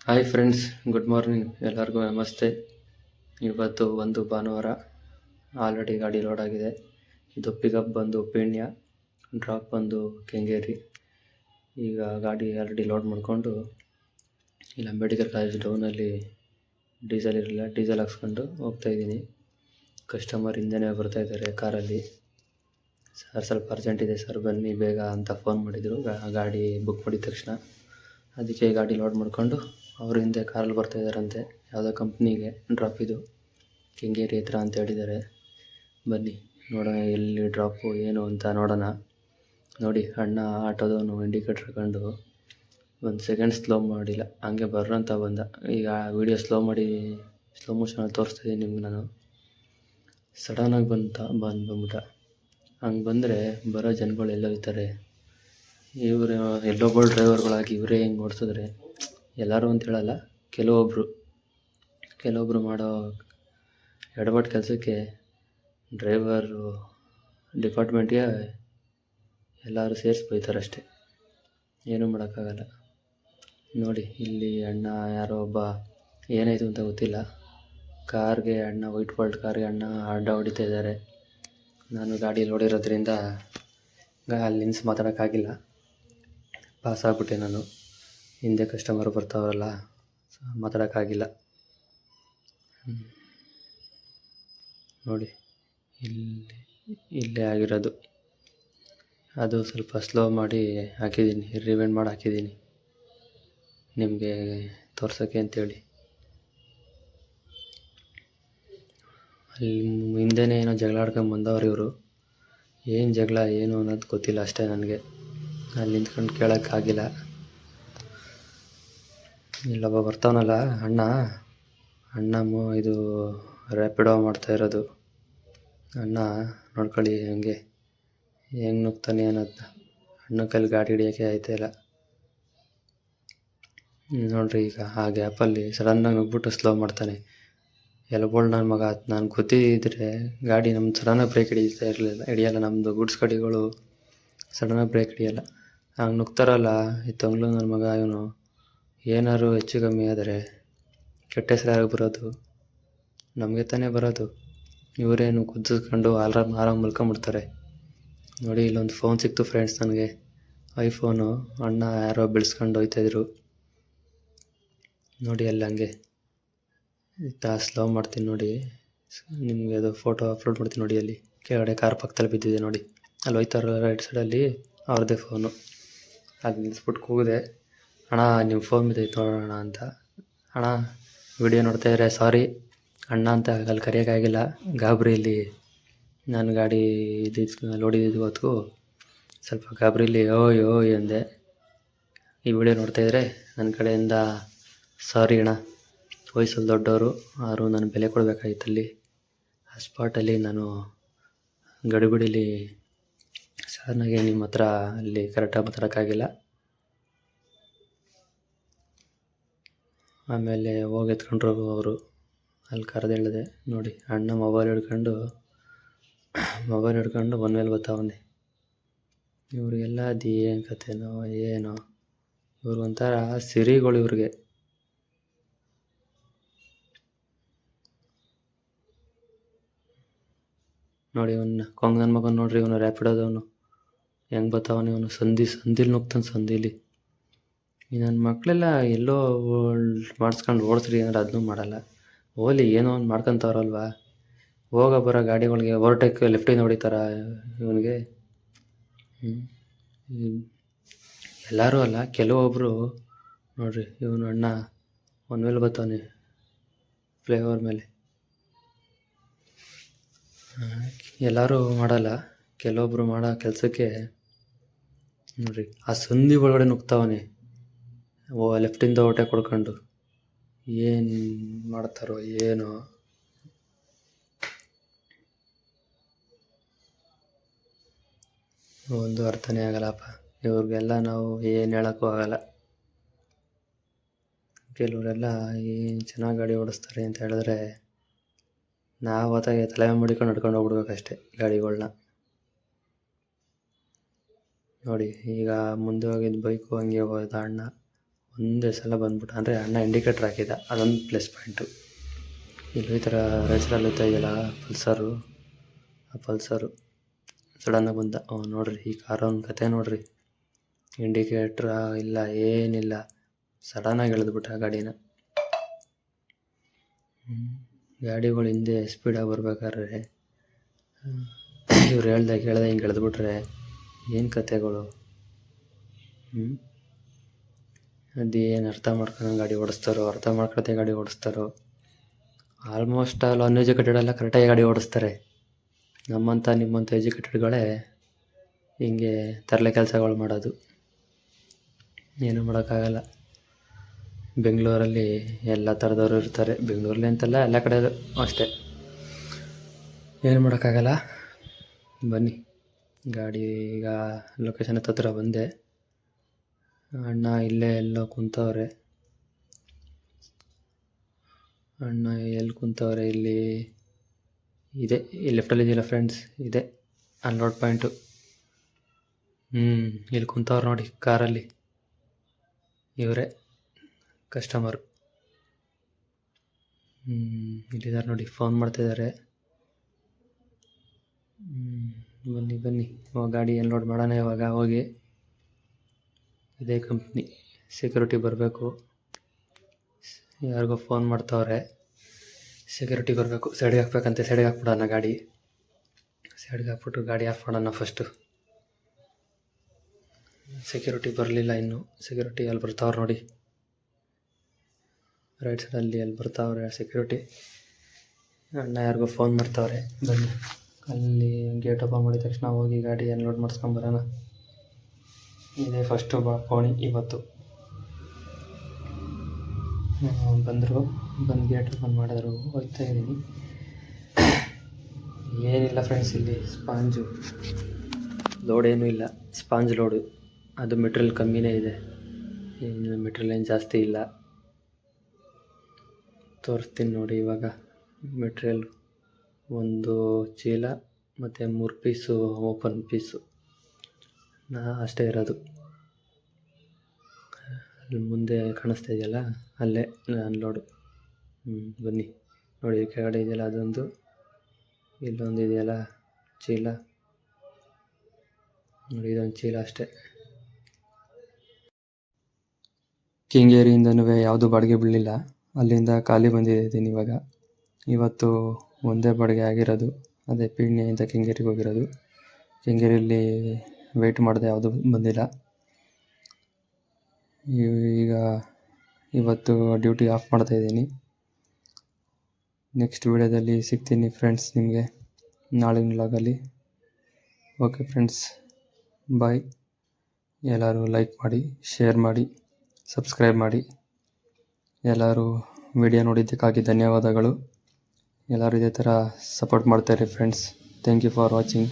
Hi friends, good morning. ಎಲ್ಲರಿಗೂ ನಮಸ್ತೆ. ಇವತ್ತು ಒಂದು ಭಾನುವಾರ. ಆಲ್ರೆಡಿ ಗಾಡಿ ಲೋಡ್ ಆಗಿದೆ. ಇದು ಪಿಕಪ್ ಬಂದು ಪೀಣ್ಯ, ಡ್ರಾಪ್ ಬಂದು ಕೆಂಗೇರಿ. ಈಗ ಗಾಡಿ ಆಲ್ರೆಡಿ ಲೋಡ್ ಮಾಡಿಕೊಂಡು ಇಲ್ಲಿ ಅಂಬೇಡ್ಕರ್ ಕಾಲೇಜ್ ಡೌನಲ್ಲಿ ಡೀಸೆಲ್ ಇರಲಿಲ್ಲ, ಡೀಸೆಲ್ ಹಾಕ್ಸ್ಕೊಂಡು ಹೋಗ್ತಾಯಿದ್ದೀನಿ. ಕಸ್ಟಮರ್ ಹಿಂದೆನೇ ಬರ್ತಾಯಿದ್ದಾರೆ ಕಾರಲ್ಲಿ. ಸರ್, ಸ್ವಲ್ಪ ಅರ್ಜೆಂಟ್ ಇದೆ ಸರ್, ಬನ್ನಿ ಬೇಗ ಅಂತ ಫೋನ್ ಮಾಡಿದರು. ಗಾಡಿ ಬುಕ್ ಮಾಡಿದ ತಕ್ಷಣ ಅದಕ್ಕೆ ಗಾಡಿ ಲೋಡ್ ಮಾಡಿಕೊಂಡು ಅವರು ಹಿಂದೆ ಕಾರಲ್ಲಿ ಬರ್ತಾಯಿದ್ದಾರಂತೆ. ಯಾವುದೋ ಕಂಪ್ನಿಗೆ ಡ್ರಾಪ್, ಇದು ಕೆಂಗೇರಿ ಹತ್ರ ಅಂತ ಹೇಳಿದ್ದಾರೆ. ಬನ್ನಿ ನೋಡೋಣ ಎಲ್ಲಿ ಡ್ರಾಪು ಏನು ಅಂತ ನೋಡೋಣ. ನೋಡಿ, ಅಣ್ಣ ಆಟೋದವನು ಇಂಡಿಕೇಟ್ರ್ ಹಾಕೊಂಡು ಒಂದು ಸೆಕೆಂಡ್ ಸ್ಲೋ ಮಾಡಿಲ್ಲ, ಹಂಗೆ ಬರ್ರಂತ ಬಂದ. ಈಗ ವೀಡಿಯೋ ಸ್ಲೋ ಮೋಷನಲ್ಲಿ ತೋರಿಸ್ತಿದ್ದೀನಿ ನಿಮ್ಗೆ. ನಾನು ಸಡನ್ನಾಗಿ ಬಂದ್ಬಿಟ್ಟ. ಹಂಗೆ ಬಂದರೆ ಬರೋ ಜನಗಳು ಎಲ್ಲೋಗ್ತಾರೆ. ಇವರು ಎಲ್ಲೊಬ್ಬರು ಡ್ರೈವರ್ಗಳಾಗಿ ಇವರೇ ಹೆಂಗೆ ಓಡಿಸಿದ್ರೆ, ಎಲ್ಲರೂ ಅಂತ ಹೇಳಲ್ಲ, ಕೆಲವೊಬ್ಬರು ಮಾಡೋ ಎಡವಟ್ಟು ಕೆಲಸಕ್ಕೆ ಡ್ರೈವರು ಡಿಪಾರ್ಟ್ಮೆಂಟ್ಗೆ ಎಲ್ಲರೂ ಸೇರಿಸಿ ಬೈತಾರೆ ಅಷ್ಟೇ, ಏನೂ ಮಾಡೋಕ್ಕಾಗಲ್ಲ. ನೋಡಿ, ಇಲ್ಲಿ ಅಣ್ಣ ಯಾರೋ ಒಬ್ಬ ಏನಾಯಿತು ಅಂತ ಗೊತ್ತಿಲ್ಲ, ಕಾರ್ಗೆ ಅಣ್ಣ ವೈಟ್ ಫಾಲ್ಟ್ ಕಾರ್ಗೆ ಅಣ್ಣ ಅಡ್ಡ ಹೊಡಿತಾ ಇದ್ದಾರೆ. ನಾನು ಗಾಡಿ ಲೋಡಿರೋದ್ರಿಂದ ಅಲ್ಲಿ ನಿಲ್ಸಿ ಮಾತಾಡೋಕ್ಕಾಗಿಲ್ಲ, ಪಾಸ್ ಆಗ್ಬಿಟ್ಟೆ ನಾನು. ಹಿಂದೆ ಕಸ್ಟಮರ್ ಬರ್ತಾವ್ರಲ್ಲ, ಮಾತಾಡೋಕ್ಕಾಗಿಲ್ಲ. ನೋಡಿ, ಇಲ್ಲೇ ಆಗಿರೋದು. ಅದು ಸ್ವಲ್ಪ ಸ್ಲೋ ಮಾಡಿ ಹಾಕಿದ್ದೀನಿ, ರಿವೈಂಡ್ ಮಾಡಿ ಹಾಕಿದ್ದೀನಿ ನಿಮಗೆ ತೋರ್ಸೋಕ್ಕೆ ಅಂತೇಳಿ. ಅಲ್ಲಿ ಹಿಂದೆನೇ ಏನೋ ಜಗಳ ಆಡ್ಕೊಂಡು ಬಂದವ್ರು ಇವರು. ಏನು ಜಗಳ ಏನು ಅನ್ನೋದು ಗೊತ್ತಿಲ್ಲ ಅಷ್ಟೇ ನನಗೆ. ಅಲ್ಲಿ ನಿಂತ್ಕೊಂಡು ಕೇಳೋಕ್ಕಾಗಿಲ್ಲ. ಇಲ್ಲೊಬ್ಬ ಬರ್ತಾವನಲ್ಲ ಅಣ್ಣ ಇದು ರ್ಯಾಪಿಡೋ ಮಾಡ್ತಾಯಿರೋದು ಅಣ್ಣ. ನೋಡ್ಕೊಳ್ಳಿ ಹೆಂಗೆ ನುಗ್ತಾನೆ ಅನ್ನೋದನ್ನ. ಅಣ್ಣ ಕೈಲಿ ಗಾಡಿ ಹಿಡಿಯೋಕ್ಕೆ ಆಯ್ತಾಯಿಲ್ಲ ನೋಡ್ರಿ. ಈಗ ಆ ಗ್ಯಾಪಲ್ಲಿ ಸಡನ್ನಾಗಿ ನುಗ್ಬಿಟ್ಟು ಸ್ಲೋ ಮಾಡ್ತಾನೆ. ಎಲ್ಬೋಳ್ ನನ್ನ ಮಗ. ನಾನು ಗೊತ್ತಿದ್ದರೆ ಗಾಡಿ ನಮ್ಮ ಸಡನ್ನಾಗಿ ಬ್ರೇಕ್ ಹಿಡಿಯಲ್ಲ. ನಮ್ಮದು ಗುಡ್ಸ್ ಗಾಡಿಗಳು ಸಡನ್ನಾಗಿ ಬ್ರೇಕ್ ಹಿಡಿಯಲ್ಲ. ಹಂಗೆ ನುಗ್ತಾರಲ್ಲ ಈ ತೊಂಗ್ಲು ನನ್ನ ಮಗ ಇವನು. ಏನಾದ್ರು ಹೆಚ್ಚು ಕಮ್ಮಿ ಆದರೆ ಕೆಟ್ಟ ಹೆಸರು ಯಾರಿಗೆ ಬರೋದು? ನಮಗೆ ತಾನೇ ಬರೋದು. ಇವರೇನು ಕುದಿಸ್ಕೊಂಡು ಆರಾಮ್ ಮಲ್ಕೊಂಬಿಡ್ತಾರೆ. ನೋಡಿ, ಇಲ್ಲೊಂದು ಫೋನ್ ಸಿಕ್ತು ಫ್ರೆಂಡ್ಸ್ ನನಗೆ, ಐಫೋನು. ಅಣ್ಣ ಯಾರೋ ಬೆಳೆಸ್ಕೊಂಡು ಹೋಗ್ತಾಯಿದ್ರು ನೋಡಿ. ಅಲ್ಲಿ ಹಂಗೆ ಸ್ಲೋ ಮಾಡ್ತೀನಿ ನೋಡಿ, ನಿಮಗೆ ಅದು ಫೋಟೋ ಅಪ್ಲೋಡ್ ಮಾಡ್ತೀನಿ ನೋಡಿ. ಅಲ್ಲಿ ಕೆಳಗಡೆ ಕಾರ್ ಪಕ್ಕದಲ್ಲಿ ಬಿದ್ದಿದೆ ನೋಡಿ, ಅಲ್ಲಿ ಹೋಯ್ತಾರ ರೈಟ್ ಸೈಡಲ್ಲಿ ಅವ್ರದ್ದೇ ಫೋನು. ಅಲ್ಲಿ ನಿಲ್ಲಿಸ್ಬಿಟ್ಟು ಕೂಗಿದೆ, ಅಣ್ಣ ನಿಮ್ಮ ಫೋನ್ ಬಿದ್ದೈತೆ ನೋಡೋಣ ಅಂತ. ಅಣ್ಣ ವಿಡಿಯೋ ನೋಡ್ತಾಯಿದ್ರೆ ಸಾರಿ ಅಣ್ಣ ಅಂತ ಅಲ್ಲಿ ಕರೆಯೋಕ್ಕಾಗಿಲ್ಲ, ಗಾಬರಿಯಲ್ಲಿ. ನಾನು ಗಾಡಿ ಲೋಡಿದ್ದು ಹೊತ್ತಿಗೂ ಸ್ವಲ್ಪ ಗಾಬರಿಯಲ್ಲಿ ಓಯ್ ಅಂದೆ. ಈ ವಿಡಿಯೋ ನೋಡ್ತಾಯಿದ್ರೆ ನನ್ನ ಕಡೆಯಿಂದ ಸಾರಿ ಅಣ್ಣ. ವಯಸ್ಸಲ್ಲಿ ದೊಡ್ಡವರು, ಆದರೂ ನಾನು ಬೆಲೆ ಕೊಡಬೇಕಾಗಿತ್ತಲ್ಲಿ. ಆ ಸ್ಪಾಟಲ್ಲಿ ನಾನು ಗಡಿಬಿಡಿಲಿ ಸಡನ್ನಾಗಿ ನಿಮ್ಮ ಹತ್ರ ಅಲ್ಲಿ ಕರೆಕ್ಟಾಗಿ ಮಾತಾಡೋಕ್ಕಾಗಿಲ್ಲ. ಆಮೇಲೆ ಹೋಗಿ ಎತ್ಕೊಂಡ್ರು ಅವರು. ಅಲ್ಲಿ ಕರೆದು ಹೇಳಿದೆ ನೋಡಿ, ಅಣ್ಣ ಮೊಬೈಲ್ ಹಿಡ್ಕೊಂಡು ಮೇಲೆ ಬರ್ತಾವನೆ. ಇವ್ರಿಗೆಲ್ಲ ಅದು ಏನು ಕಥೆನೋ ಏನೋ, ಇವ್ರಿಗೊಂಥರ ಸಿರಿಗಳು ಇವ್ರಿಗೆ. ನೋಡಿ, ಇವನ್ನ ಕೊಂಗನ ಮಗನ ನೋಡ್ರಿ, ಇವನು ರ್ಯಾಪಿಡೋದವನು ಹೆಂಗೆ ಬರ್ತಾವನು. ಇವನು ಸಂದಿಲಿ ನುಗ್ತಾನೆ, ಸಂದಿಲಿ. ಈ ನನ್ನ ಮಕ್ಕಳೆಲ್ಲ ಎಲ್ಲೋ ಮಾಡಿಸ್ಕೊಂಡು ಓಡಿಸ್ರಿ ಅಂದರೆ ಅದನ್ನೂ ಮಾಡಲ್ಲ. ಓಲಿ ಏನೋ ಒಂದು ಮಾಡ್ಕೊತಾವ್ರಲ್ವ, ಬರೋ ಗಾಡಿಗಳಿಗೆ ಓವರ್ಟೇಕ್ ಲೆಫ್ಟಿಂದ ಹೊಡಿತಾರ ಇವನಿಗೆ. ಎಲ್ಲರೂ ಅಲ್ಲ, ಕೆಲವೊಬ್ಬರು ನೋಡ್ರಿ. ಇವನು ಅಣ್ಣ ಒಂದು ಮೇಲೆ ಬರ್ತಾನೆ ಫ್ಲೈಓವರ್ ಮೇಲೆ. ಎಲ್ಲರೂ ಮಾಡಲ್ಲ, ಕೆಲವೊಬ್ಬರು ಮಾಡೋ ಕೆಲಸಕ್ಕೆ ನೋಡ್ರಿ ಆ ಸಂದಿ ಒಳಗಡೆ ನುಗ್ತಾವನೆ. ಲೆಫ್ಟಿಂದ ಓವರ್ಟೇಕ್ ಕೊಡ್ಕೊಂಡು ಏನು ಮಾಡ್ತಾರೋ ಏನೋ. ಒಂದು ಅರ್ಥನೇ ಆಗಲ್ಲಪ್ಪ. ಇವ್ರಿಗೆಲ್ಲ ನಾವು ಏನು ಹೇಳೋಕ್ಕೂ ಆಗಲ್ಲ. ಕೆಲವರೆಲ್ಲ ಏನು ಚೆನ್ನಾಗಿ ಗಾಡಿ ಓಡಿಸ್ತಾರೆ ಅಂತ ಹೇಳಿದ್ರೆ ನಾವು ಹೊತ್ತಾಗೆ ತಲೆ ಮಾಡಿಕೊಂಡು ನಡ್ಕೊಂಡು ಹೋಗ್ಬಿಡ್ಬೇಕಷ್ಟೆ ಗಾಡಿಗಳನ್ನ. ನೋಡಿ, ಈಗ ಮುಂದೆ ಹೋಗಿದ್ದು ಬೈಕು ಹಂಗೆ ಹೋದ ಅಣ್ಣ. ಒಂದೇ ಸಲ ಬಂದ್ಬಿಟ್ಟು ಅಂದರೆ ಅಣ್ಣ ಇಂಡಿಕೇಟ್ರ್ ಹಾಕಿದ, ಅದೊಂದು ಪ್ಲಸ್ ಪಾಯಿಂಟು. ಇಲ್ಲಿ ಈ ಥರ ರೈಟ್ ಸೈಡಲ್ಲಿ ಇದೆಯಲ್ಲ ಪಲ್ಸರು ಸಡನ್ನಾಗಿ ಬಂದ. ನೋಡ್ರಿ ಈ ಕಾರವ್ನ ಕತೆ ನೋಡ್ರಿ, ಇಂಡಿಕೇಟ್ರ ಇಲ್ಲ ಏನಿಲ್ಲ, ಸಡನ್ನಾಗಿ ಎಳೆದ್ಬಿಟ್ಟ ಗಾಡಿನ. ಗಾಡಿಗಳು ಹಿಂದೆ ಸ್ಪೀಡಾಗಿ ಬರ್ಬೇಕಾದ್ರೆ ಇವ್ರು ಹೇಳ್ದೆ ಹಿಂಗೆ ಎಳೆದ್ಬಿಟ್ರೆ ಏನು ಕತೆಗಳು. ಅದೇನು ಅರ್ಥ ಮಾಡ್ಕೊಂಡು ಗಾಡಿ ಓಡಿಸ್ತಾರೋ, ಅರ್ಥ ಮಾಡ್ಕೊಳ್ತೆ ಗಾಡಿ ಓಡಿಸ್ತಾರೋ. ಆಲ್ಮೋಸ್ಟ್ ಆಲ್ ಅನ್ಎಜುಕೇಟೆಡ್ ಎಲ್ಲ ಕರೆಕ್ಟಾಗಿ ಗಾಡಿ ಓಡಿಸ್ತಾರೆ. ನಿಮ್ಮಂಥ ಎಜುಕೇಟೆಡ್ಗಳೇ ಹಿಂಗೆ ತರಲೆ ಕೆಲಸಗಳು ಮಾಡೋದು. ಏನೂ ಮಾಡೋಕ್ಕಾಗಲ್ಲ. ಬೆಂಗಳೂರಲ್ಲಿ ಎಲ್ಲ ಥರದವರು ಇರ್ತಾರೆ. ಬೆಂಗಳೂರಲ್ಲಿ ಅಂತಲ್ಲ, ಎಲ್ಲ ಕಡೆ ಅಷ್ಟೇ. ಏನು ಮಾಡೋಕ್ಕಾಗಲ್ಲ. ಬನ್ನಿ, ಗಾಡಿ ಈಗ ಲೊಕೇಶನ್ ಹತ್ರ ಬಂದೆ. ಅಣ್ಣ ಇಲ್ಲೇ ಎಲ್ಲೋ ಕುಂತವ್ರೆ. ಎಲ್ಲಿ ಕುಂತವ್ರೆ? ಇಲ್ಲಿ ಇದೆ, ಈ ಲೆಫ್ಟಲ್ಲಿ ಇದೆಯಲ್ಲ ಫ್ರೆಂಡ್ಸ್, ಇದೆ ಅನ್ಲೋಡ್ ಪಾಯಿಂಟು. ಇಲ್ಲಿ ಕುಂತವ್ರು ನೋಡಿ ಕಾರಲ್ಲಿ, ಇವರೇ ಕಸ್ಟಮರು. ಇಲ್ಲಿದ್ದಾರೆ ನೋಡಿ, ಫೋನ್ ಮಾಡ್ತಿದ್ದಾರೆ. ಬನ್ನಿ ಗಾಡಿ ಅನ್ಲೋಡ್ ಮಾಡೋಣ ಇವಾಗ. ಹೋಗಿ ಇದೇ ಕಂಪ್ನಿ, ಸೆಕ್ಯೂರಿಟಿ ಬರಬೇಕು. ಯಾರಿಗೋ ಫೋನ್ ಮಾಡ್ತವ್ರೆ, ಸೆಕ್ಯೂರಿಟಿ ಬರಬೇಕು. ಸೈಡ್ಗೆ ಹಾಕ್ಬೇಕಂತೆ, ಸೈಡ್ಗೆ ಹಾಕ್ಬಿಡೋಣ ಗಾಡಿ. ಸೈಡ್ಗೆ ಹಾಕ್ಬಿಟ್ಟು ಗಾಡಿ ಆಫ್ ಮಾಡೋಣ ಫಸ್ಟು. ಸೆಕ್ಯೂರಿಟಿ ಬರಲಿಲ್ಲ ಇನ್ನೂ. ಸೆಕ್ಯೂರಿಟಿ ಅಲ್ಲಿ ಬರ್ತಾವ್ರೆ ನೋಡಿ, ರೈಟ್ ಸೈಡಲ್ಲಿ ಅಲ್ಲಿ ಬರ್ತಾವ್ರೆ ಸೆಕ್ಯೂರಿಟಿ. ಅಣ್ಣ ಯಾರಿಗೋ ಫೋನ್ ಮಾಡ್ತಾವ್ರೆ. ಬನ್ನಿ, ಅಲ್ಲಿ ಗೇಟ್ ಓಪನ್ ಮಾಡಿದ ತಕ್ಷಣ ಹೋಗಿ ಗಾಡಿ ಅನ್ಲೋಡ್ ಮಾಡಿಸ್ಕೊಂಬರೋಣ. ಇದೇ ಫಸ್ಟು ಕೋಣಿ ಇವತ್ತು. ಬಂದು ಗೇಟ್ ಓಪನ್ ಮಾಡಿದ್ರು, ಹೋಗ್ತಾ ಇದ್ದೀನಿ. ಏನಿಲ್ಲ ಫ್ರೆಂಡ್ಸ್, ಇಲ್ಲಿ ಸ್ಪಾಂಜು ಲೋಡ್ ಏನೂ ಇಲ್ಲ. ಸ್ಪಾಂಜ್ ಲೋಡು, ಅದು ಮೆಟೀರಿಯಲ್ ಕಮ್ಮಿನೇ ಇದೆ, ಮೆಟೀರಿಯಲ್ ಏನು ಜಾಸ್ತಿ ಇಲ್ಲ. ತೋರಿಸ್ತೀನಿ ನೋಡಿ ಇವಾಗ. ಮೆಟೀರಿಯಲ್ ಒಂದು ಚೀಲ ಮತ್ತು 3 ಪೀಸು ಓಪನ್ ಪೀಸು ಅಷ್ಟೇ ಇರೋದು. ಅಲ್ಲಿ ಮುಂದೆ ಕಾಣಿಸ್ತಾ ಇದೆಯಲ್ಲ, ಅಲ್ಲೇ ಅನ್ಲೋಡು. ಬನ್ನಿ ನೋಡಿ, ಕೆಳಗಡೆ ಇದೆಯಲ್ಲ ಅದೊಂದು, ಇಲ್ಲೊಂದು ಇದೆಯಲ್ಲ ಚೀಲ ನೋಡಿ, ಇದೊಂದು ಚೀಲ ಅಷ್ಟೇ. ಕೆಂಗೇರಿಯಿಂದನೂ ಯಾವುದು ಬಾಡಿಗೆ ಬೀಳಲಿಲ್ಲ, ಅಲ್ಲಿಂದ ಖಾಲಿ ಬಂದಿದ್ದೀನಿ ಇವಾಗ. ಇವತ್ತು ಒಂದೇ ಬಾಡಿಗೆ ಆಗಿರೋದು, ಅದೇ ಪೀಣ್ಯದಿಂದ ಕೆಂಗೇರಿಗೆ ಹೋಗಿರೋದು. ಕೆಂಗೇರಿಯಲ್ಲಿ ವೆಯ್ಟ್ ಮಾಡಿದೆ, ಯಾವುದು ಬಂದಿಲ್ಲ. ಈಗ ಇವತ್ತು ಡ್ಯೂಟಿ ಆಫ್ ಮಾಡ್ತಾಯಿದ್ದೀನಿ. ನೆಕ್ಸ್ಟ್ ವಿಡಿಯೋದಲ್ಲಿ ಸಿಗ್ತೀನಿ ಫ್ರೆಂಡ್ಸ್ ನಿಮಗೆ, ನಾಳಿನ ವ್ಲಾಗಲ್ಲಿ. ಓಕೆ ಫ್ರೆಂಡ್ಸ್, ಬಾಯ್. ಎಲ್ಲರೂ ಲೈಕ್ ಮಾಡಿ, ಶೇರ್ ಮಾಡಿ, ಸಬ್ಸ್ಕ್ರೈಬ್ ಮಾಡಿ. ಎಲ್ಲರೂ ವಿಡಿಯೋ ನೋಡಿದ್ದಕ್ಕಾಗಿ ಧನ್ಯವಾದಗಳು. ಎಲ್ಲರೂ ಇದೇ ಥರ ಸಪೋರ್ಟ್ ಮಾಡ್ತಾಯಿರಿ friends. Thank you for watching.